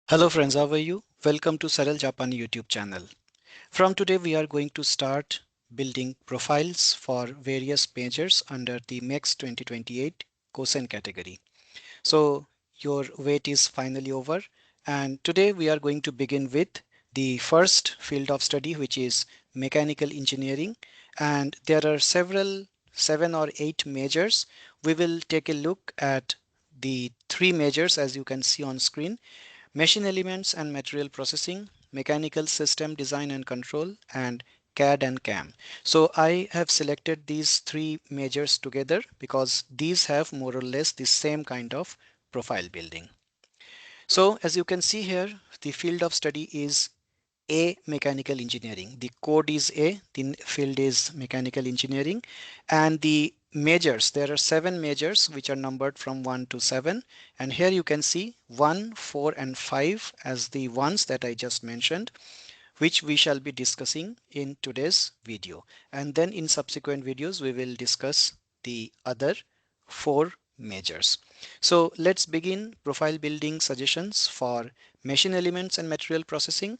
Hello friends, how are you? Welcome to Saral Japani YouTube channel. From today we are going to start building profiles for various majors under the MEXT 2028 KOSEN category. So your wait is finally over, and today we are going to begin with the first field of study, which is mechanical engineering, and there are several 7 or 8 majors. We will take a look at the 3 majors as you can see on screen: machine elements and material processing, mechanical system design and control, and CAD and CAM. So I have selected these 3 majors together because these have more or less the same kind of profile building. So as you can see here, the field of study is A, mechanical engineering. The code is A, the field is mechanical engineering, and the majors, there are 7 majors which are numbered from 1 to 7, and here you can see 1, 4 and 5 as the ones that I just mentioned, which we shall be discussing in today's video, and then in subsequent videos we will discuss the other 4 majors. So let's begin profile building suggestions for machine elements and material processing,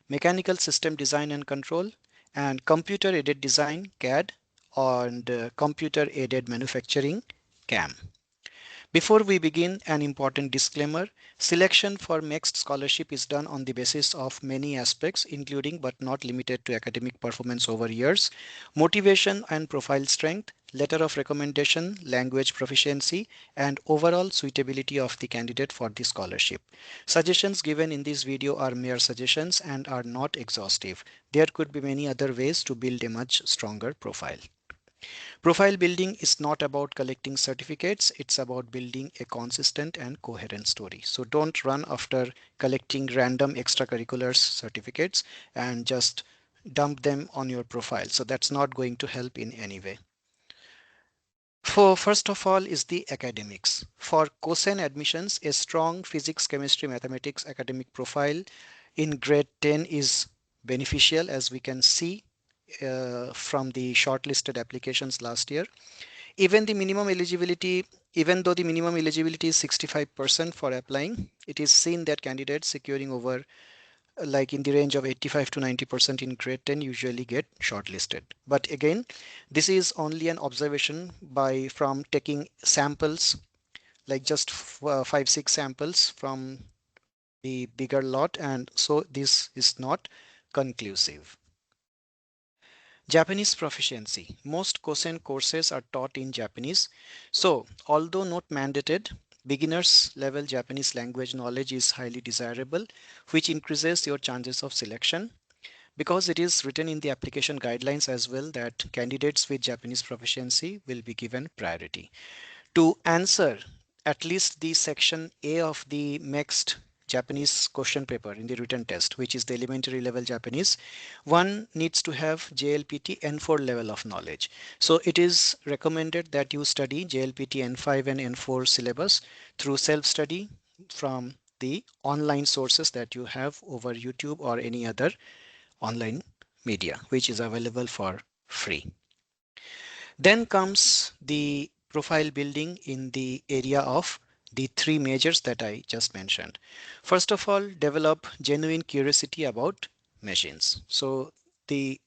mechanical system design and control, and computer aided design CAD, and computer aided manufacturing CAM. Before we begin, an important disclaimer: selection for MEXT scholarship is done on the basis of many aspects, including but not limited to academic performance over years, motivation and profile strength, letter of recommendation, language proficiency, and overall suitability of the candidate for the scholarship. Suggestions given in this video are mere suggestions and are not exhaustive. There could be many other ways to build a much stronger profile. Profile building is not about collecting certificates, it's about building a consistent and coherent story. So don't run after collecting random extracurriculars certificates and just dump them on your profile. So that's not going to help in any way. For first of all is the academics. For KOSEN admissions, a strong physics, chemistry, mathematics academic profile in grade 10 is beneficial, as we can see from the shortlisted applications last year. Even the minimum eligibility, even though the minimum eligibility is 65% for applying, it is seen that candidates securing over like in the range of 85 to 90% in grade 10 usually get shortlisted. But again, this is only an observation by from taking samples, like just 5-6 samples from the bigger lot, and so this is not conclusive. Japanese proficiency. Most KOSEN courses are taught in Japanese. So, although not mandated, beginners level Japanese language knowledge is highly desirable, which increases your chances of selection. Because it is written in the application guidelines as well that candidates with Japanese proficiency will be given priority. To answer at least the section A of the next Japanese question paper in the written test, which is the elementary level Japanese, one needs to have JLPT N4 level of knowledge. So it is recommended that you study JLPT N5 and N4 syllabus through self-study from the online sources that you have over YouTube or any other online media, which is available for free. Then comes the profile building in the area of the 3 majors that I just mentioned. First of all, develop genuine curiosity about machines. So the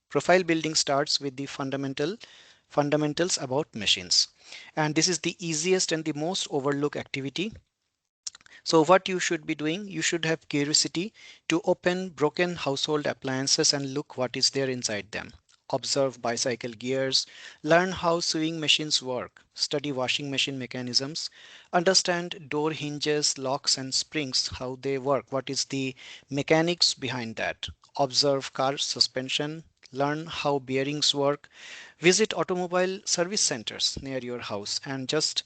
profile building starts with the fundamentals about machines. And this is the easiest and the most overlooked activity. So what you should be doing, you should have curiosity to open broken household appliances and look what is there inside them. Observe bicycle gears, learn how sewing machines work, study washing machine mechanisms, understand door hinges, locks and springs, how they work, what is the mechanics behind that. Observe car suspension, learn how bearings work, visit automobile service centers near your house and just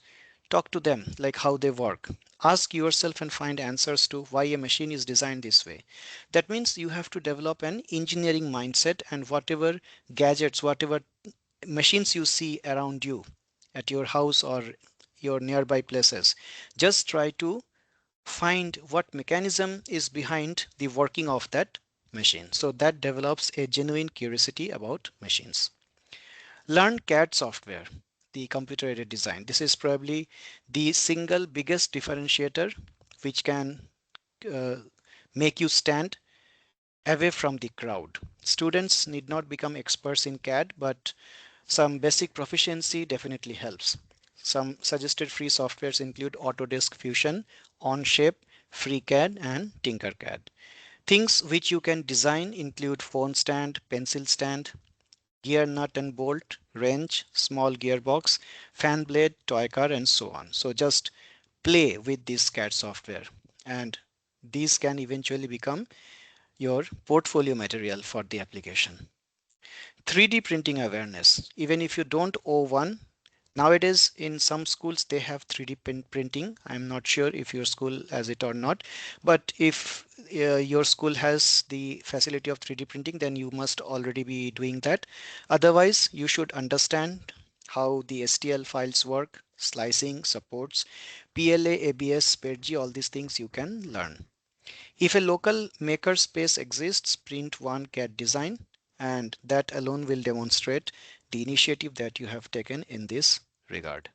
talk to them like how they work. Ask yourself and find answers to why a machine is designed this way. That means you have to develop an engineering mindset, and whatever gadgets, whatever machines you see around you at your house or your nearby places, just try to find what mechanism is behind the working of that machine. So that develops a genuine curiosity about machines. Learn CAD software, the computer aided design. This is probably the single biggest differentiator which can uh, make you stand away from the crowd. Students need not become experts in CAD, but some basic proficiency definitely helps. Some suggested free softwares include Autodesk Fusion, Onshape, FreeCAD, and Tinkercad. Things which you can design include phone stand, pencil stand, gear nut and bolt, wrench, small gearbox, fan blade, toy car, and so on. So just play with this CAD software, and these can eventually become your portfolio material for the application. 3D printing awareness. Even if you don't own one, nowadays in some schools they have 3D printing. I'm not sure if your school has it or not, but if your school has the facility of 3D printing, then you must already be doing that. Otherwise, you should understand how the STL files work, slicing, supports, PLA, ABS, SPEDG, all these things you can learn. If a local maker space exists, print one CAD design, and that alone will demonstrate the initiative that you have taken in this regard.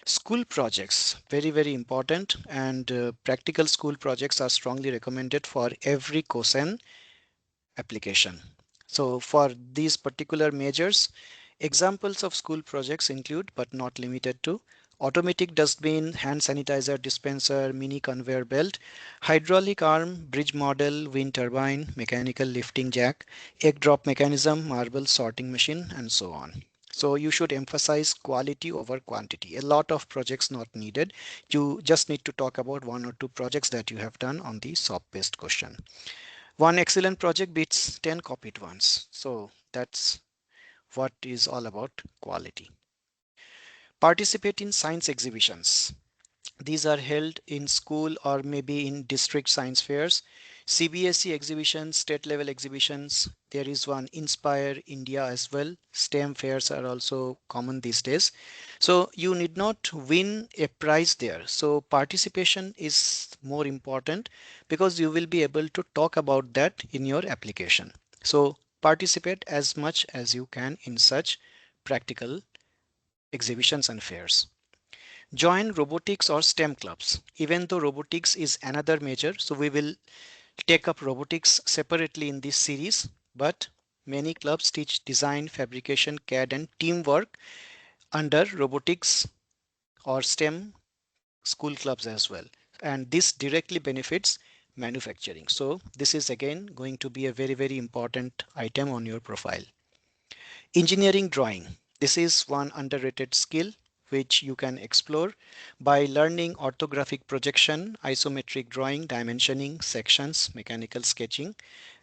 School projects, very, very important, and practical school projects are strongly recommended for every KOSEN application. So for these particular measures, examples of school projects include, but not limited to, automatic dustbin, hand sanitizer dispenser, mini conveyor belt, hydraulic arm, bridge model, wind turbine, mechanical lifting jack, egg drop mechanism, marble sorting machine, and so on. So you should emphasize quality over quantity. A lot of projects not needed. You just need to talk about one or two projects that you have done on the SOP-based question. One excellent project beats 10 copied ones. So that's what is all about quality. Participate in science exhibitions. These are held in school or maybe in district science fairs, CBSE exhibitions, state level exhibitions. There is one Inspire India as well. STEM fairs are also common these days. So you need not win a prize there. So participation is more important because you will be able to talk about that in your application. So participate as much as you can in such practical exhibitions and fairs. Join robotics or STEM clubs. Even though robotics is another major, so we will take up robotics separately in this series, but many clubs teach design, fabrication, CAD, and teamwork under robotics or STEM school clubs as well. And this directly benefits manufacturing. So this is again going to be a very, very important item on your profile. Engineering drawing. This is one underrated skill which you can explore by learning orthographic projection, isometric drawing, dimensioning, sections, mechanical sketching.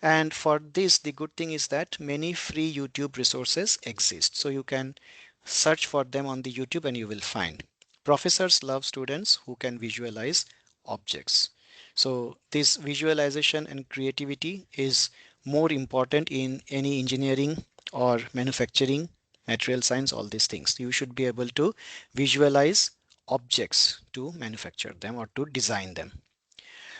And for this, the good thing is that many free YouTube resources exist. So you can search for them on the YouTube and you will find. Professors love students who can visualize objects. So this visualization and creativity is more important in any engineering or manufacturing, material science, all these things. You should be able to visualize objects to manufacture them or to design them.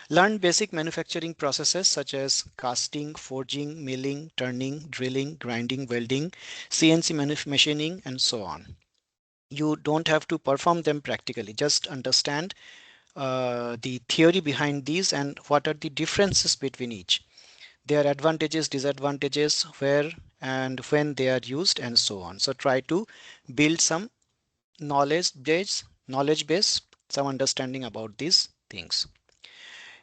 Learn basic manufacturing processes such as casting, forging, milling, turning, drilling, grinding, welding, CNC machining, and so on. You don't have to perform them practically, just understand the theory behind these and what are the differences between each, their advantages, disadvantages, where and when they are used, and so on. So try to build some knowledge base, some understanding about these things.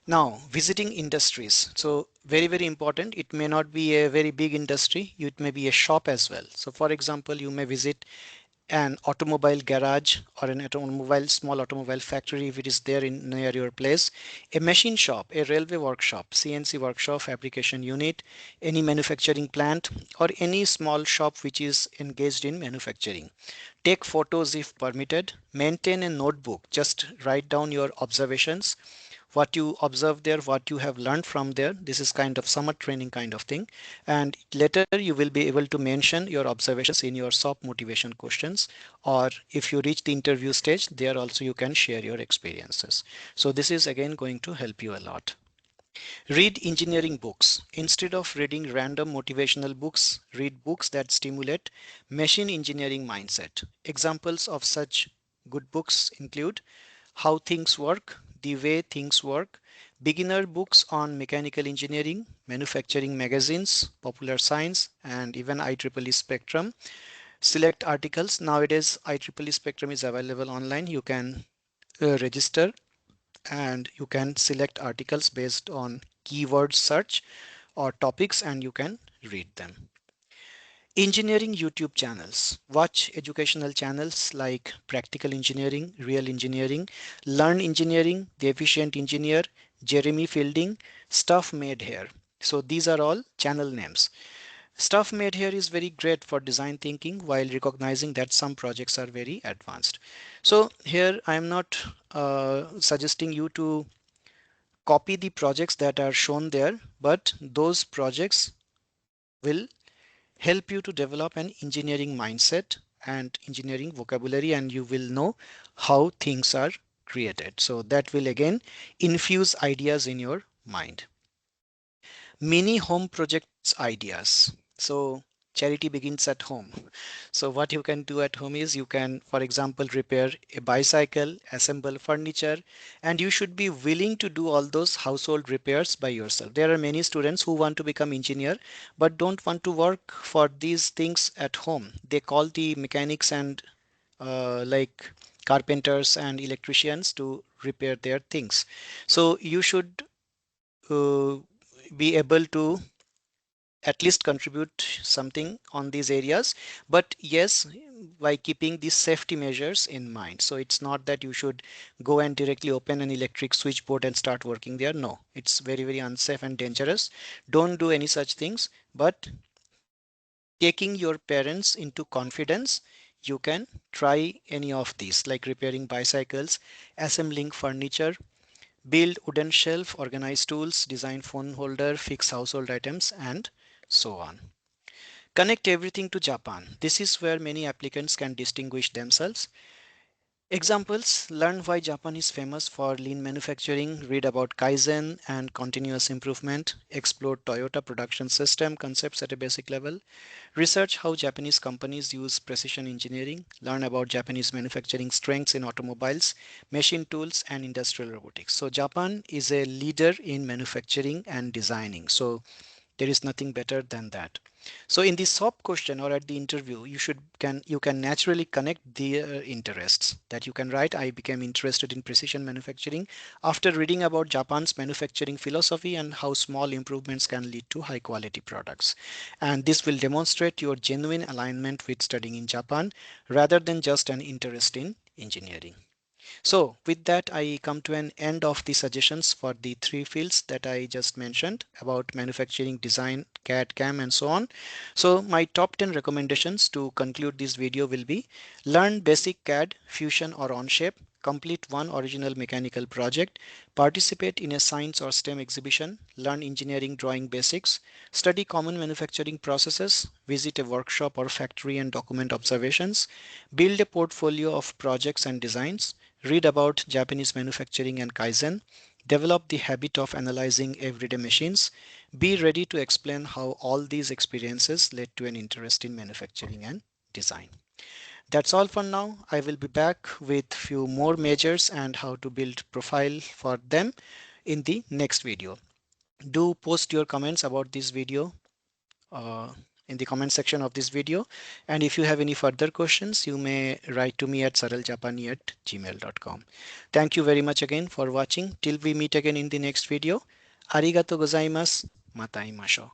Now, visiting industries. So very, very important. It may not be a very big industry. It may be a shop as well. So for example, you may visit an automobile garage or an automobile small automobile factory if it is there in near your place, a machine shop, a railway workshop, CNC workshop, fabrication unit, any manufacturing plant, or any small shop which is engaged in manufacturing. Take photos if permitted. Maintain a notebook. Just write down your observations, what you observe there, what you have learned from there. This is kind of summer training kind of thing. And later you will be able to mention your observations in your SOP motivation questions. Or if you reach the interview stage, there also you can share your experiences. So this is again going to help you a lot. Read engineering books. Instead of reading random motivational books, read books that stimulate machine engineering mindset. Examples of such good books include How Things Work, The Way Things Work, beginner books on mechanical engineering, manufacturing magazines, popular science, and even IEEE Spectrum. Select articles. Nowadays, IEEE Spectrum is available online. You can register and you can select articles based on keyword search or topics and you can read them. Engineering YouTube channels. Watch educational channels like Practical Engineering, Real Engineering, Learn Engineering, The Efficient Engineer, Jeremy Fielding, Stuff Made Here. So these are all channel names. Stuff Made Here is very great for design thinking while recognizing that some projects are very advanced. So here I am not suggesting you to copy the projects that are shown there, but those projects will help you to develop an engineering mindset and engineering vocabulary, and you will know how things are created. So that will again infuse ideas in your mind. Mini home projects ideas. So charity begins at home. So what you can do at home is you can, for example, repair a bicycle, assemble furniture, and you should be willing to do all those household repairs by yourself. There are many students who want to become engineer but don't want to work for these things at home. They call the mechanics and like carpenters and electricians to repair their things. So you should uh, be able to at least contribute something on these areas, but yes, by keeping these safety measures in mind. So it's not that you should go and directly open an electric switchboard and start working there. No, it's very unsafe and dangerous. Don't do any such things, but taking your parents into confidence, you can try any of these, like repairing bicycles, assembling furniture, build wooden shelf, organize tools, design phone holder, fix household items, and so on. Connect everything to Japan. This is where many applicants can distinguish themselves. Examples: learn why Japan is famous for lean manufacturing, read about Kaizen and continuous improvement, explore Toyota production system concepts at a basic level, research how Japanese companies use precision engineering, learn about Japanese manufacturing strengths in automobiles, machine tools, and industrial robotics. So Japan is a leader in manufacturing and designing. So there is nothing better than that. So in the SOP question or at the interview, you can naturally connect their interests, that you can write, I became interested in precision manufacturing after reading about Japan's manufacturing philosophy and how small improvements can lead to high quality products. And this will demonstrate your genuine alignment with studying in Japan rather than just an interest in engineering. So with that, I come to an end of the suggestions for the three fields that I just mentioned about manufacturing, design, CAD, CAM, and so on. So my top 10 recommendations to conclude this video will be: learn basic CAD, Fusion or Onshape, complete one original mechanical project, participate in a science or STEM exhibition, learn engineering drawing basics, study common manufacturing processes, visit a workshop or factory and document observations, build a portfolio of projects and designs, read about Japanese manufacturing and Kaizen, develop the habit of analyzing everyday machines, be ready to explain how all these experiences led to an interest in manufacturing and design. That's all for now. I will be back with few more majors and how to build profile for them in the next video. Do post your comments about this video uh, in the comment section of this video. And if you have any further questions, you may write to me at saraljapani@gmail.com. Thank you very much again for watching. Till we meet again in the next video. Arigato gozaimasu. Matai masho.